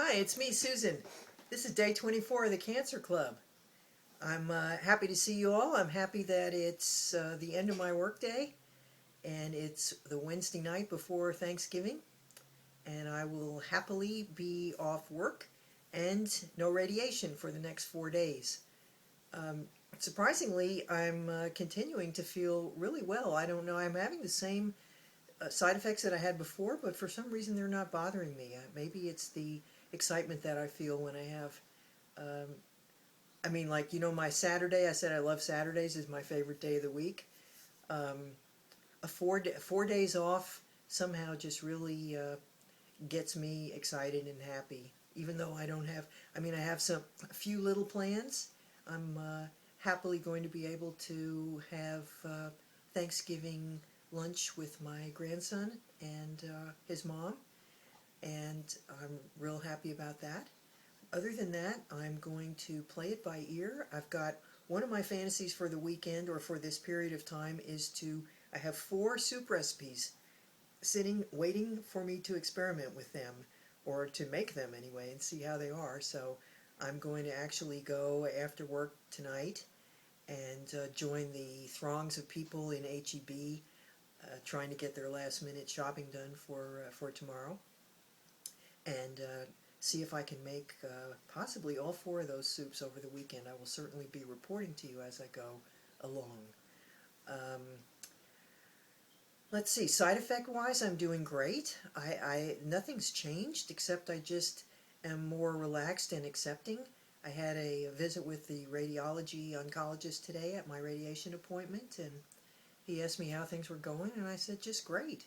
Hi, it's me, Susan. This is day 24 of the Cancer Club. I'm happy to see you all. I'm happy that it's the end of my workday and it's the Wednesday night before Thanksgiving, and I will happily be off work and no radiation for the next 4 days. Um, Surprisingly, I'm continuing to feel really well. I don't know, I'm having the same side effects that I had before, but for some reason they're not bothering me. Maybe it's the excitement that I feel when I have um, like, my Saturday, I said I love Saturdays, is my favorite day of the week. Um, a 4 days off somehow just really gets me excited and happy. Even though I don't have, I have a few little plans. I'm happily going to be able to have Thanksgiving lunch with my grandson and his mom, and I'm real happy about that. Other than that, I'm going to play it by ear. I've got one of my fantasies for the weekend or for this period of time is I have 4 soup recipes sitting, waiting for me to experiment with them, or to make them anyway, and see how they are. So I'm going to actually go after work tonight and join the throngs of people in HEB trying to get their last minute shopping done for tomorrow, and see if I can make possibly all 4 of those soups over the weekend. I will certainly be reporting to you as I go along. Um, let's see, side effect wise, I'm doing great. Nothing's changed except I just am more relaxed and accepting. I had a visit with the radiology oncologist today at my radiation appointment, and he asked me how things were going, and I said just great,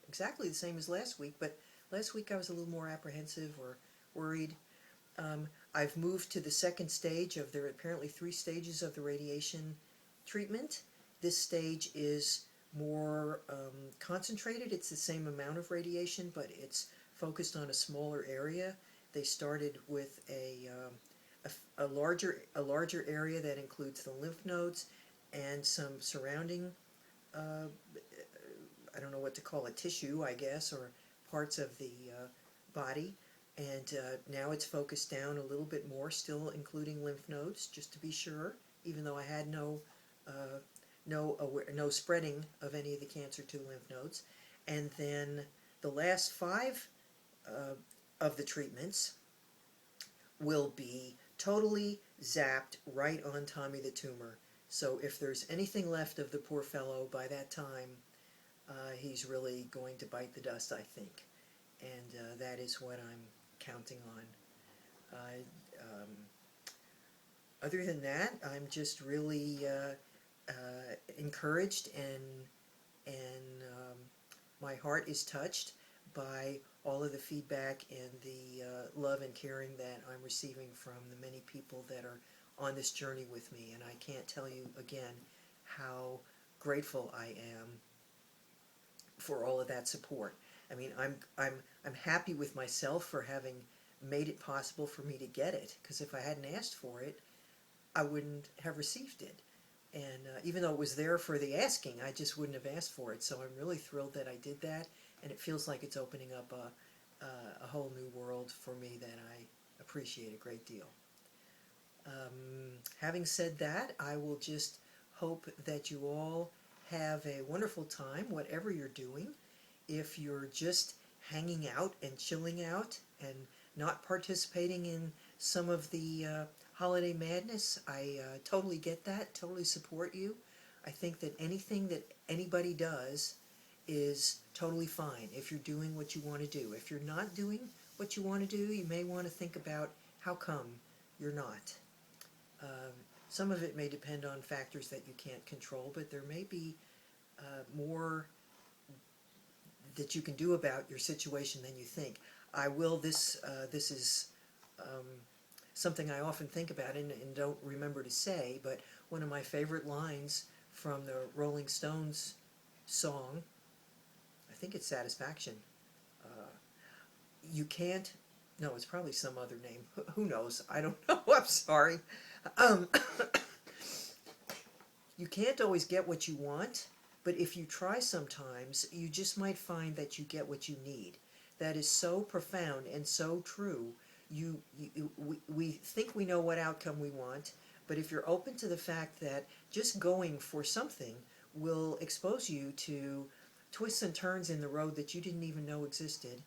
exactly the same as last week, but last week I was a little more apprehensive or worried. I've moved to the second stage of, there are apparently 3 stages of the radiation treatment. This stage is more concentrated. It's the same amount of radiation, but it's focused on a smaller area. They started with a larger area that includes the lymph nodes and some surrounding, I don't know what to call it, tissue, I guess, or parts of the body. And now it's focused down a little bit more, still including lymph nodes, just to be sure, even though I had no spreading of any of the cancer to lymph nodes. And then the last 5 of the treatments will be totally zapped right on Tommy the tumor. So if there's anything left of the poor fellow by that time, he's really going to bite the dust, I think. And that is what I'm counting on. Other than that, I'm just really encouraged, and my heart is touched by all of the feedback and the love and caring that I'm receiving from the many people that are on this journey with me. And I can't tell you again how grateful I am for all of that support. I'm happy with myself for having made it possible for me to get it, because if I hadn't asked for it, I wouldn't have received it. And even though it was there for the asking, I just wouldn't have asked for it. So I'm really thrilled that I did that, and it feels like it's opening up a whole new world for me that I appreciate a great deal. Having said that, I will just hope that you all have a wonderful time, whatever you're doing. If you're just hanging out and chilling out and not participating in some of the holiday madness, I totally get that, totally support you. I think that anything that anybody does is totally fine if you're doing what you want to do. If you're not doing what you want to do, you may want to think about how come you're not. Some of it may depend on factors that you can't control, but there may be more that you can do about your situation than you think. This is something I often think about and don't remember to say, but one of my favorite lines from the Rolling Stones song, I think it's Satisfaction. Uh, you can't, no, it's probably some other name. Who knows? I don't know. I'm sorry. Um, you can't always get what you want, but if you try sometimes, you just might find that you get what you need. That is so profound and so true. we think we know what outcome we want, but if you're open to the fact that just going for something will expose you to twists and turns in the road that you didn't even know existed,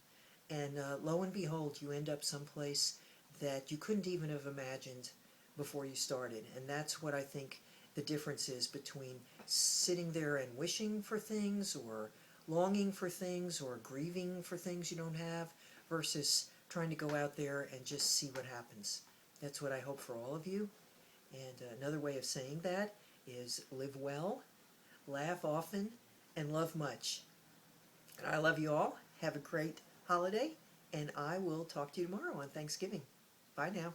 and lo and behold, you end up someplace that you couldn't even have imagined before you started. And that's what I think the difference is between sitting there and wishing for things, or longing for things, or grieving for things you don't have, versus trying to go out there and just see what happens. That's what I hope for all of you. And another way of saying that is live well, laugh often, and love much. And I love you all. Have a great holiday, and I will talk to you tomorrow on Thanksgiving. Bye now.